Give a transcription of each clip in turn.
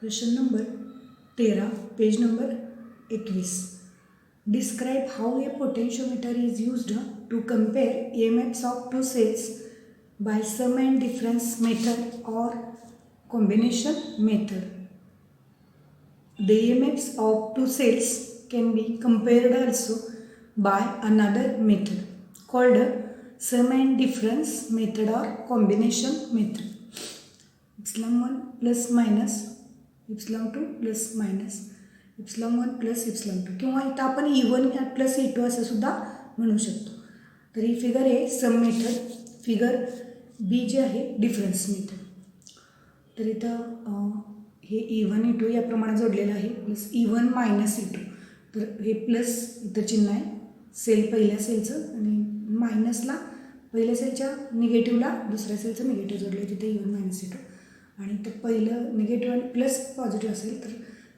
Question number 13, page number 21. Describe how a potentiometer is used to compare EMFs of two cells by sum and difference method or combination method. The EMFs of two cells can be compared also by another method called sum and difference method or combination method. Epsilon 1 plus minus epsilon 2 plus minus epsilon 1 plus epsilon 2 किंवा इथं आपण E1 plus E2 असं सुद्धा म्हणू शकतो. तर ही figure आहे सम method, figure बी जी आहे डिफरन्स मेथड. तर इथं हे E1 E2 या प्रमाणे जोडलेलं आहे प्लस E1 मायनस E2. तर हे प्लस इथं चिन्ह आहे सेल पहिल्या सेलचं आणि मायनसला पहिल्या सेलच्या निगेटिव्हला दुसऱ्या सेलचं निगेटिव्ह जोडलं आहे तिथे E1 मायनस E2. आणि तर पहिलं निगेटिव्ह आणि प्लस पॉझिटिव्ह असेल तर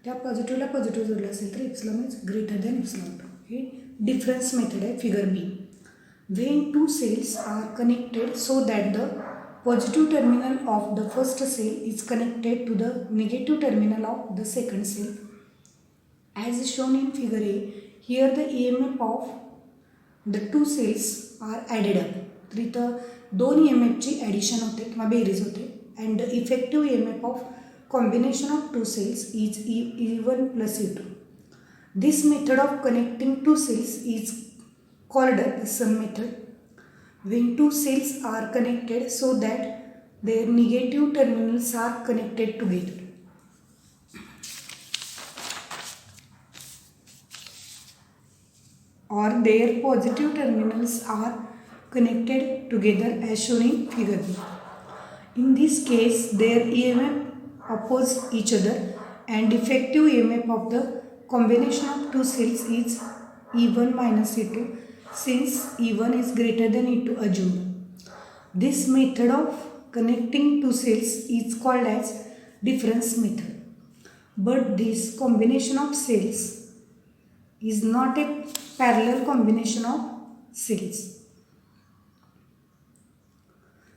त्या पॉझिटिव्हला पॉझिटिव्ह जोडलं असेल तर epsilon is greater than epsilon 2. हे डिफरन्स मेथड आहे figure b. When two cells are connected so that the positive terminal of the first cell is connected to the negative terminal of the second cell as shown in figure a. Here the EMF of the two cells are added up. तर इथं दोन EMFची addition होते किंवा बेरीज होते. And the effective EMF of combination of two cells is E1 plus E2. This method of connecting two cells is called the sum method. When two cells are connected so that their negative terminals are connected together. Or their positive terminals are connected together as shown in figure B. In this case, their EMF oppose each other and effective EMF of the combination of two cells is E1 minus E2 since E1 is greater than E2 assumed. This method of connecting two cells is called as difference method. But this combination of cells is not a parallel combination of cells.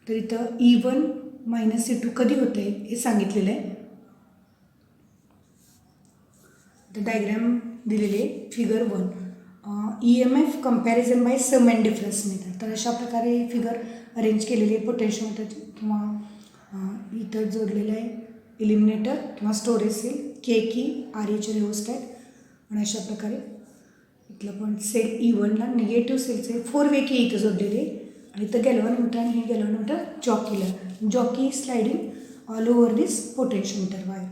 तर इथं E1 minus E2 कधी होते हे सांगितलेलं आहे. तर diagram दिलेले figure 1. EMF comparison by sum and difference method. तर अशा प्रकारे फिगर अरेंज केलेली आहे पोटेन्शियोमीटरची किंवा इथं जोडलेलं आहे इलिमिनेटर किंवा स्टोरेज सेल के की RH रेओस्टॅट. आणि अशा प्रकारे इथलं पण सेल E1ला निगेटिव्ह सेलचे 4 वे की इथं जोडलेले आणि इथं गॅल्व्हॅनोमीटर आणि हे galvanometer jockey sliding all over this potentiometer wire.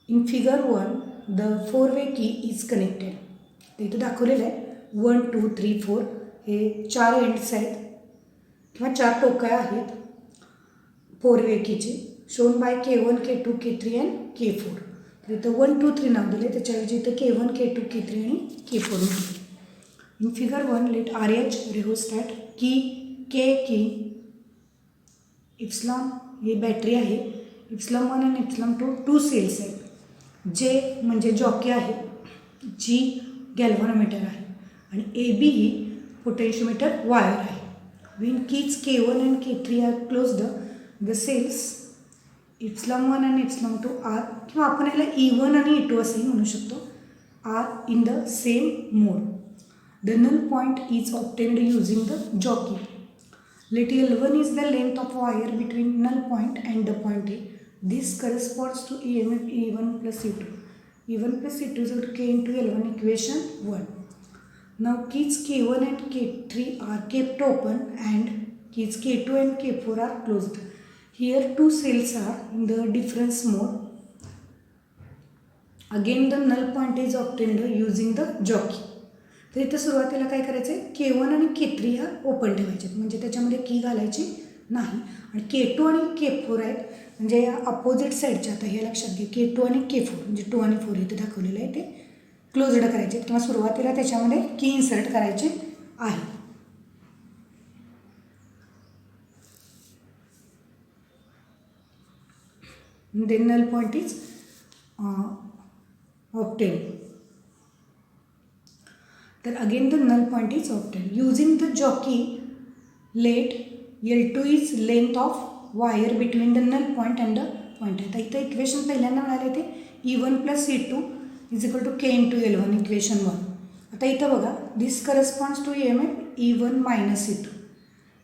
In figure 1 the 4 way key is connected. ते इथं दाखवलेलं आहे 1 2 3 4 हे 4 एंड्स आहेत किंवा 4 टोकं आहेत 4 वे कीचे shown by K1 K2 K3 and K4. तर इथं 1 2 3 नाव दिले त्याच्याऐवजी इथं K1 K2 K3 आणि K4 नाव दिले. इन फिगर 1 लेट RH रेओस्टॅट की के की इप्सिलॉन ही बॅटरी आहे. इप्सिलॉन 1 आणि इप्सिलॉन 2 टू सेल्स आहेत. जे म्हणजे जॉकी आहे, जी गॅल्व्हॅनोमीटर आहे आणि AB ही पोटेन्शियोमीटर वायर आहे. When keys K1 and K3 are closed the cells epsilon 1 आणि इप्सिलॉन 2 आर किंवा आपण याला E1 आणि E2 असंही म्हणू शकतो are in the same mode. The null point is obtained using the jockey. Let L1 is the length of wire between null point and the point A. This corresponds to EMF E1 plus E2. E1 plus E2 is equal to K into L1 equation 1. Now keys K1 and K3 are kept open and keys K2 and K4 are closed. Here two cells are in the difference mode. Again the null point is obtained using the jockey. तर इथं सुरुवातीला काय करायचं आहे K1 आणि K3 ह्या open ठेवायचे म्हणजे त्याच्यामध्ये की घालायची नाही. आणि K2 आणि K4 आहेत म्हणजे या अपोजिट साईडच्या. आता हे लक्षात घे K2 आणि K4 म्हणजे 2 आणि 4 इथे दाखवलेलं आहे ते क्लोज्ड करायचे आहेत किंवा सुरुवातीला त्याच्यामध्ये की इन्सर्ट करायचे आहे. Then null point is obtained. तर again the null point is obtained. Using the jockey, let L2 is length of wire between the null point and the point आहे. आता इथं इक्वेशन पहिल्यांदा मिळाले ते E1 plus E2 is equal to K into L1 equation 1. आता इथं बघा this corresponds to EMF E1 minus E2.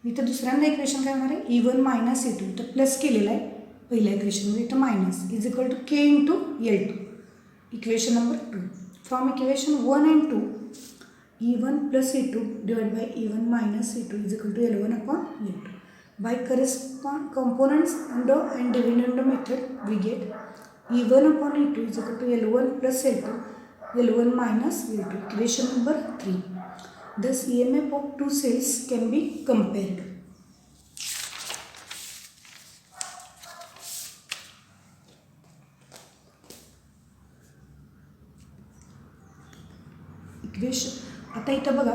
इथं दुसऱ्यांदा इक्वेशन काय होणार आहे E1 मायनस E2 इथं प्लस केलेलं आहे पहिल्या इक्वेशनमध्ये, इथं minus is equal to K into L2 equation number 2. From equation 1 and 2 E1 plus E2 divided by E1 minus E2 is equal to L1 upon L2. By corresponding components under and dividend method we get E1 upon E2 is equal to L1 plus L2, L1 minus L2. Equation number 3. Thus EMF of two cells can be compared. Equation आता इथं बघा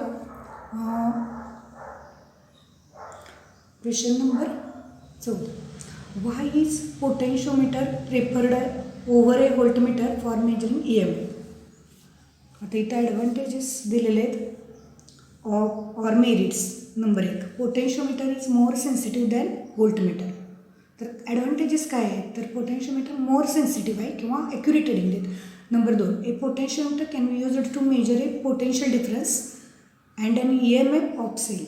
question number 14. Why is potentiometer preferred over a voltmeter for measuring EMF. आता इथं advantages दिलेले आहेत or merits. Number 1, potentiometer is more sensitive than voltmeter. तर advantages काय आहेत तर पोटेन्शियोमीटर मोर सेन्सिटिव्ह आहे किंवा ॲक्युरेट रिडिंग देत. Number 2, a potentiometer can be used to measure a potential difference and an EMF of cell.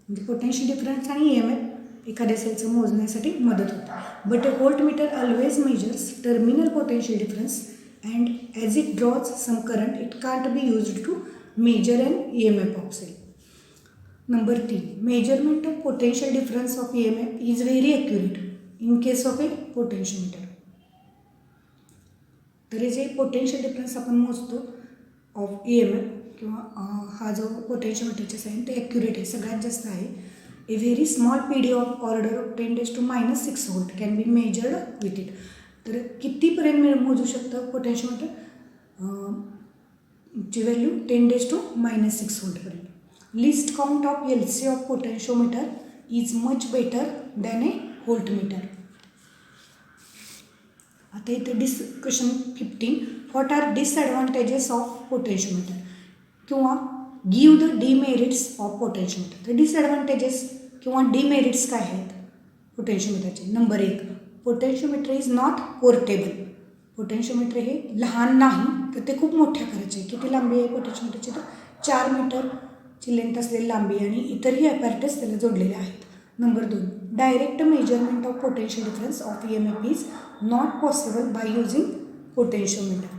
म्हणजे potential difference आणि EMF एखाद्या सेलचं मोजण्यासाठी मदत होते. But a voltmeter always measures terminal potential difference and as it draws some current it can't be used to measure an EMF of cell. Number 3, measurement of potential difference of EMF is very accurate in case of a potentiometer. तर जे potential difference आपण मोजतो of EMF किंवा हा जो पोटेन्शियोमीटरचा sine ते accurate आहे, सगळ्यात जास्त आहे. A very small PD of order of 10⁻⁻⁶ volt can be measured with it. तर कितीपर्यंत मोजू शकतं पोटेन्शियोमीटर ची व्हॅल्यू 10⁻⁻⁶ व्होल्टपर्यंत. Least count of LC of potentiometer is much better than a voltmeter. आता इथे discussion 15. What are disadvantages of potentiometer किंवा give the demerits of potentiometer. तर डिसॲडव्हान्टेजेस किंवा डिमेरिट्स काय आहेत पोटेन्शियोमीटरचे. Number 1, potentiometer is not portable. Potentiometer हे लहान नाही तर ते खूप मोठ्या आकाराचे आहे. किती लांबी आहे पोटेन्शियोमीटरची तर 4 मीटरची लेंथ असलेली लांबी आणि इतरही ॲपॅरेटस त्याला जोडलेले आहेत. Number 2, direct measurement of potential difference of EMF is not possible by using potentiometer.